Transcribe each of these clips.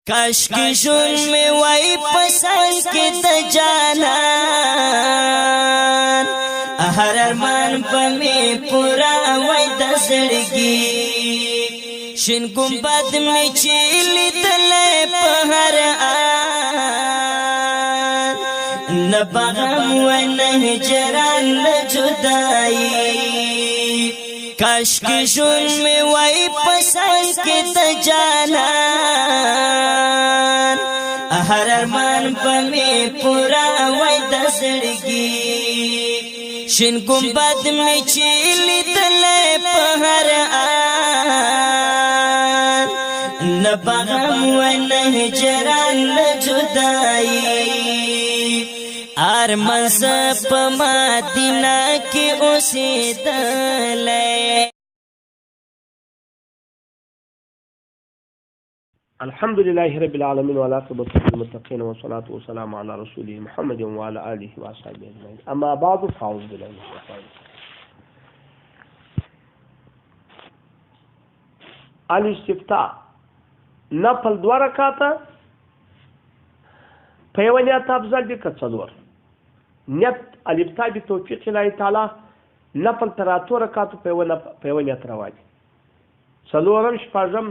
کاش کی شون میں وای پسند کی د جانان هر ارمان په می پورا وای د زړګي شین ګمبد می چیلی تل په هر آن نه بغم و نه هجران نه جدائی کاش کی شون میں وای پسند کی د جانان هر ارمان په می پورا وای د زړګي شین ګمبد می چیلی تل په هر آن نه بغم و نه هجران نه جدائی ارمان سپ مدینہ کی اوسیدلے الحمد لله رب العالمين والعاقبة للمتقين والصلاة والسلام على رسوله محمد وعلى آله وصحبه أجمعين أما بعد فأعوذ بالله من الشيطان الاستفتاء نفل 2 رکعاته په یو نیت افضل دي که څلور نیت الافتاء بتوفیق الله تعالی نفل 3 رکعاته په یو نیت راوړي څلورم شپږم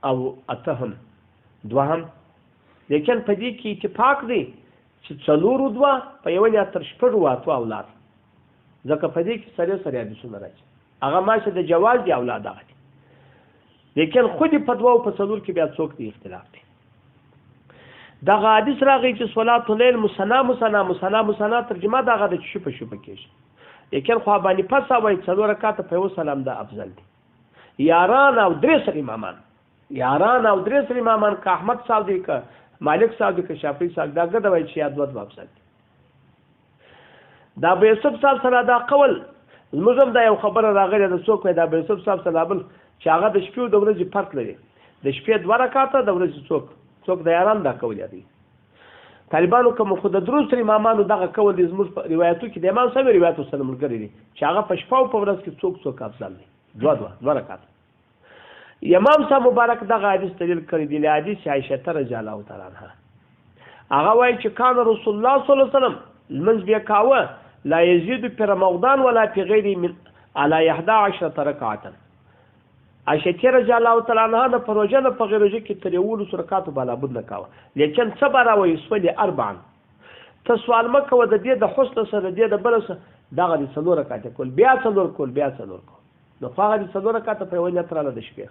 او اتهم دوهم لیکن په دې کې اتفاق دی چې څلورو دوه په یو نیت تر شپږو اتو اولاد ځکه په دې کې سره حدیثونه راځي هغه ماشه د جواز دی اولاد هغه لیکن خودی په دوه او په څلور کې بیا څوک دی اختلاف دی دغه حدیث راغی چې صلات الليل مسنا ترجمه دغه د شپه کېږي لیکن خو باندې پس وای څلور رکعات په یو سلام دا افضل دی یاران او درې سره امامان که احمد صاحب دی که مالک صاحب دی که شافعي صاحب دا ګډه وای چې یاد وځ افضل دی دا ابو یوسف صاحب سره دا قول زموږ دا یو خبره راغله د څوک دا ابو یوسف صاحب سره بل چې هغه د شپې او د ورځې فرق لري د شپې 2 رکعاته د ورځې څوک د یاران دا کول دي طالبانو کوم خود دروس امامانو دغه کول دي زموږ روایتو کې د امام صاحب روایتو سره ملګری دي چې هغه په شپه او په ورځ کې څوک افضل دي 2 رکعات امام صاحب مبارک دغه حدیث دلیل کړی دی له حدیث عائشہ رضی الله تعالی عنها هغه وایي چې کان رسول الله صلی الله علیه وسلم منځ بیا کاوه لا یزيد في رمضان ولا في غیره من على 11 رکعه عائشہ رضی الله تعالی عنها د پروژه نه په غیر کې تر یو رکعات بالا بد نه کاوه لیکن صبر او یصلي 4 ته سوال مکه و د دې د حسن سره د دې د بل سره دغه د 4 رکعات کول بیا 4 کول نو هغه د 4 رکعات په یو نیت رااله د شپې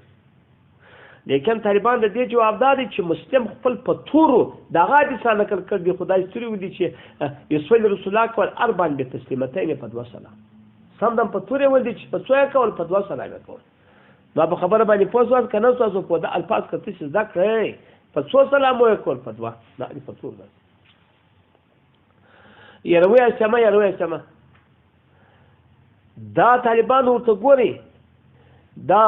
لیکن طالبان د دې جواب دادي چې مسلم خپل په تورو دغه د سانکل کړ دی خدای ستوري ودی چې یصلی رسول الله کول 4 به تسلیمتین په 2 سلام سم دم په توري ودی چې په 2 کول په 2 سلام کول دا په خبره باندې پوسواد کنه تاسو په د الفاظ کته چې ذکر په 2 سلام وکول په 2 نه په تور ده یروي سما دا طالبان ورته ګوري دا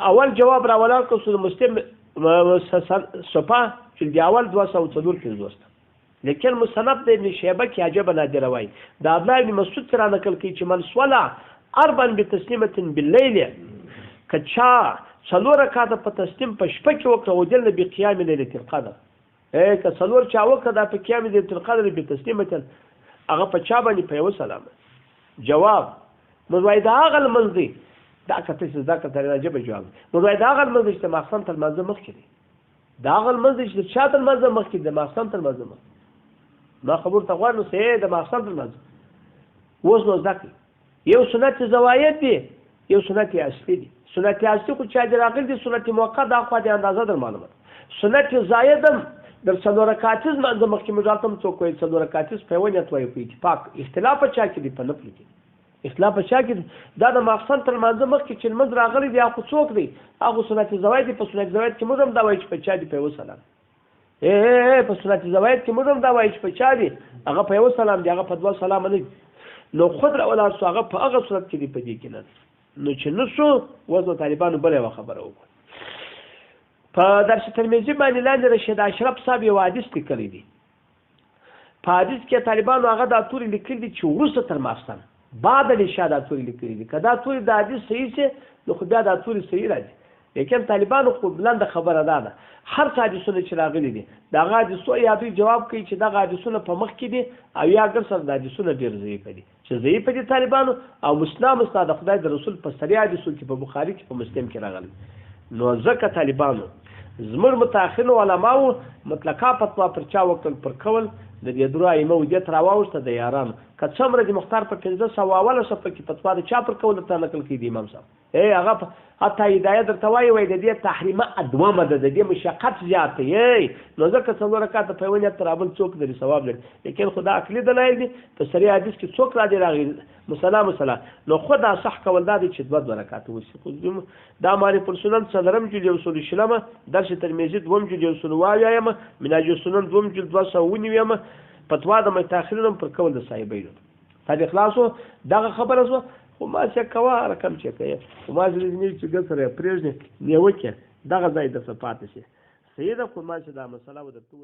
اول جواب راولا کو مسلم صفه چې دی اول 204 کې دوست لیکن مصنف د ابن شیبه کې عجب نادر وای دا عبد الله بن مسعود سره نقل کوي چې من صلا 4 بتسلیمه بالليل کچا 4 رکعات په تسلیم په شپه کې وکړه او دل به قیام ليله القدر که 4 چا وکړه په قیام ليله القدر به تسلیمه هغه په چا باندې په یو سلام جواب نو وای دا غل منځي دا کته چې دا کته راځي جواب نو وای دا غل منځي چې ماخصم تل منځ مخ کې دا غل منځي چې شاتل منځ مخ کې د ماخصم تل منځ ما خبر ته غواړم سه د ماخصم تل منځ وځ نو ځکه یو سنت زوایت دی یو سنت اصلي دی سنت اصلي خو چې راغلی دی سنت موقت دا خو د اندازه در معلومات سنت زایدم در 4 رکعات منځ مخ کې مجالتم څوک کوي 4 رکعات په ونه توي په اتفاق اختلاف چا کې دی په نفل کې اختلاف چا کې دا د مقصد تر منځ مخ کې چې منځ راغلی دی هغه څوک دی هغه سنت زوایت په سنت زوایت کې موږ دا وایي چې په چا دی په وسلام په سنت زوایت کې موږ دا وایي چې په چا دی هغه په وسلام دی هغه په 2 سلام نه نو خود ولا هغه په هغه صورت کې دی په دې کې نه نو چې نو وځو طالبانو بلې خبره وکړه په درس ترمذی باندې لاندې رشید اشرف صاحب یو حدیث لیکلی دی په حدیث کې طالبانو هغه د توري لیکل دي چې ورسته تر ماستان بعد الاشاعه د توري لیکل دي کدا توري د حدیث صحیح سه نو خو بیا د توري صحیح راځي لیکن طالبانو خو بلنده خبره ده هر څه حدیثونه چې راغلي دي دغه حدیثو یا دوی جواب کوي چې دغه حدیثونه په مخ کې دي او یا اگر سره د حدیثونه ډېر ضعیف دي چې ضعیف دي طالبانو او مسلم د خدای د رسول په صریح حدیثو کې په بخاري کې په مسلم کې راغلي نو ځکه طالبانو زمر متأخرو علماو مطلقه فتوا پر چا وکړ پر کول د دې درو ائمه ودیت راووسته د یارانو که څومره د مختار په 1500 صفحه کې فتوا د چا پر کول ته نقل کړي امام صاحب هغه حتی هدایت درته وایي د دې تحریمه ادومه ده د دې مشقت زیات دی نو ځکه څلور رکعات په ونه ترابل څوک لري ثواب لري لیکن خدا عقلی دلایل دي په صریح حدیث کې څوک را دي راغلي مسلم نو خدا صح کول دا دي چې دوه رکعات وسی خو دا ماری پر سنن صدرم جلد اصول شلمه درس ترمذی دوم جلد اصول وایم مناج سنن دوم جلد 209 فتوا د متأخرینو پر کول د صاحبینو تا د اخلاصو دغه خبره زو خو ما چې کوا رقم چې کوي خو ما ځینې چې ګسره پرېژنې نیوکه دغه ځای د صفات شي سیده خو ما چې دا مسله و د تو